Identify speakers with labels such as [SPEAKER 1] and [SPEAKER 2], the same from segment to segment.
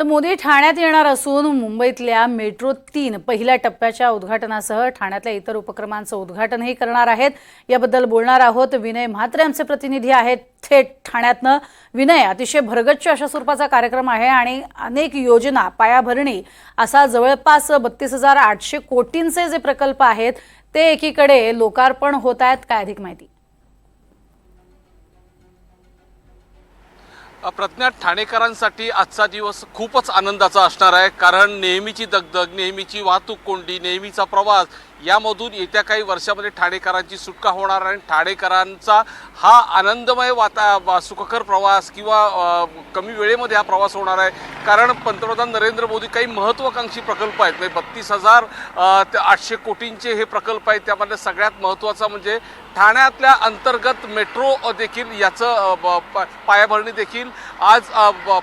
[SPEAKER 1] तर मोदी ठाण्यात येणार असून मुंबईतल्या मेट्रो 3 पहिल्या टप्प्याच्या उद्घाटनासह ठाण्यातल्या इतर उपक्रमांचं उद्घाटनही करणार आहेत। याबद्दल बोलणार आहोत। विनय म्हात्रे आमचे प्रतिनिधी आहेत थेट ठाण्यातनं। विनय, अतिशय भरगच्च अशा स्वरूपाचा कार्यक्रम आहे आणि अनेक योजना, पायाभरणी असा जवळपास 32,800 कोटींचे जे प्रकल्प आहेत ते एकीकडे लोकार्पण होत आहेत। काय अधिक माहिती?
[SPEAKER 2] प्रज्ञा, ठाणेकरांसाठी आजचा दिवस खूपच आनंदाचा असणार आहे, कारण नेहमीची दगदग, नेहमीची वाहतूक कोंडी, नेहमीचा प्रवास यामधून येत्या काही वर्षामध्ये ठाणेकरांची सुटका होणार आहे। ठाणेकरांचा हा आनंदमय सुखकर प्रवास किंवा कमी वेळेमध्ये हा प्रवास होणार आहे, कारण पंतप्रधान नरेंद्र मोदी काही महत्त्वाकांक्षी प्रकल्प आहेत, म्हणजे 32,800 कोटींचे हे प्रकल्प आहेत। त्यामध्ये सगळ्यात महत्त्वाचा म्हणजे ठाण्यातल्या अंतर्गत मेट्रो देखील याचं पायाभरणी देखील आज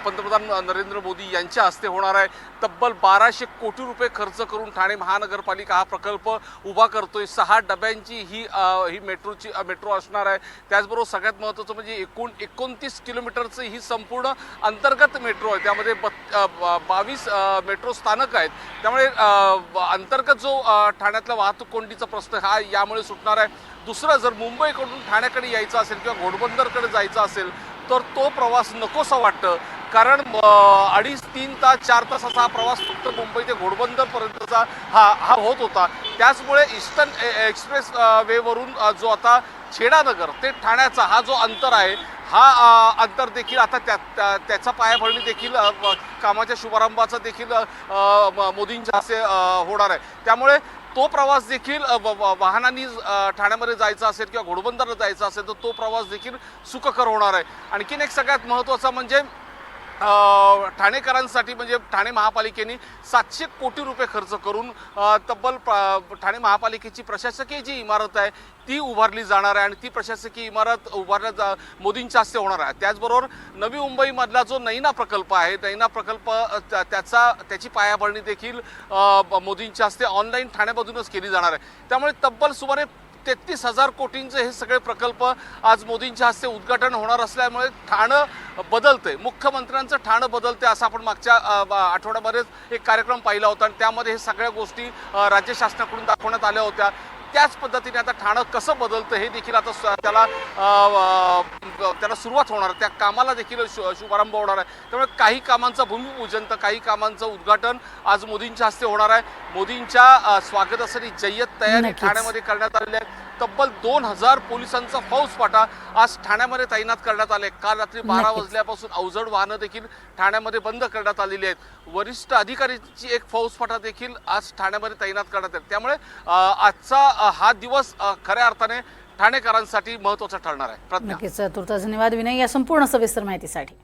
[SPEAKER 2] पंतप्रधान नरेंद्र मोदी यांच्या हस्ते होणार आहे। तब्बल 1,200 कोटी रुपये खर्च करून ठाणे महानगरपालिका हा प्रकल्प उभा करतोय। 6 डब्यांची ही मेट्रो असणार आहे। त्याचबरोबर सगळ्यात महत्त्वाचं म्हणजे 29 किलोमीटरचं ही संपूर्ण अंतर्गत मेट्रो आहे। त्यामध्ये 22 मेट्रो स्थानक आहेत। त्यामुळे अंतर्गत जो ठाण्यातला वाहतूक कोंडीचा प्रश्न हा यामुळे सुटणार आहे। दुसरं, जर मुंबईकडून ठाण्याकडे यायचं असेल किंवा घोडबंदरकडे जायचं असेल तर तो प्रवास नकोसा वाटतं, कारण 2.5-3 तास 4 तासाचा हा प्रवास फक्त मुंबई ते घोडबंदरपर्यंतचा हा होत होता। त्याचमुळे ईस्टर्न एक्सप्रेस वेवरून जो आता छेडानगर ते ठाण्याचा हा जो अंतर आहे हा अंतर देखील आता त्याचा पायाभरणी देखील कामाच्या शुभारंभाचा देखील मोदींच्या हस्ते होणार आहे। त्यामुळे तो प्रवास देखील वाहनांनी ठाण्यामध्ये जायचा असेल किंवा घोडबंदरला जायचा असेल तर तो प्रवास देखील सुखकर होणार आहे। आणखीन एक सगळ्यात महत्त्वाचा म्हणजे ठाणेकरांसाठी म्हणजे ठाणे महापालिकेने 700 कोटी रुपये खर्च करून तब्बल ठाणे महापालिकेची प्रशासकीय जी इमारत आहे ती उभारली जाणार आहे आणि ती प्रशासकीय इमारत मोदींच्या हस्ते होणार आहे। त्याचबरोबर नवी मुंबईमधला जो नैना प्रकल्प आहे, नैना प्रकल्प त्याची पायाभरणी देखील मोदींच्या हस्ते ऑनलाईन ठाण्यामधूनच केली जाणार आहे। त्यामुळे तब्बल सुमारे 33,000 कोटींचे हे सगळे प्रकल्प आज मोदींच्या हस्ते उद्घाटन होणार असल्यामुळे ठाणं बदलतंय, मुख्यमंत्र्यांचं ठाणं बदलतंय असं आपण मागच्या आठवड्यामध्येच एक कार्यक्रम पाहिला होता आणि त्यामध्ये हे सगळ्या गोष्टी राज्य शासनाकडून दाखवण्यात आल्या होत्या। त्याच पद्धतीने आता ठाणं कसं बदलतं हे देखील आता त्याला सुरुवात होणार, त्या कामाला देखील शुभारंभ होणार आहे। त्यामुळे काही कामांचं भूमिपूजन तर काही कामांचं उद्घाटन आज मोदींच्या हस्ते होणार आहे। मोदींच्या स्वागतासाठी जय्यत तयारी ठाण्यामध्ये करण्यात आलेली आहे। तब्बल 2,000 पोलिसांचा फौजफाटा आज ठाण्यामध्ये तैनात करण्यात आले। काल रात्री 12 वाजल्यापासून अवजड वाहनं देखील ठाण्यामध्ये बंद करण्यात आलेली आहेत। वरिष्ठ अधिकाऱ्यांची एक फौजफाटा देखील आज ठाण्यामध्ये तैनात करण्यात आली। त्यामुळे आजचा हा दिवस खऱ्या अर्थाने ठाणेकरांसाठी महत्त्वाचा ठरणार आहे।
[SPEAKER 1] नक्कीच, तुर्तास धन्यवाद विनय या संपूर्ण सविस्तर माहितीसाठी।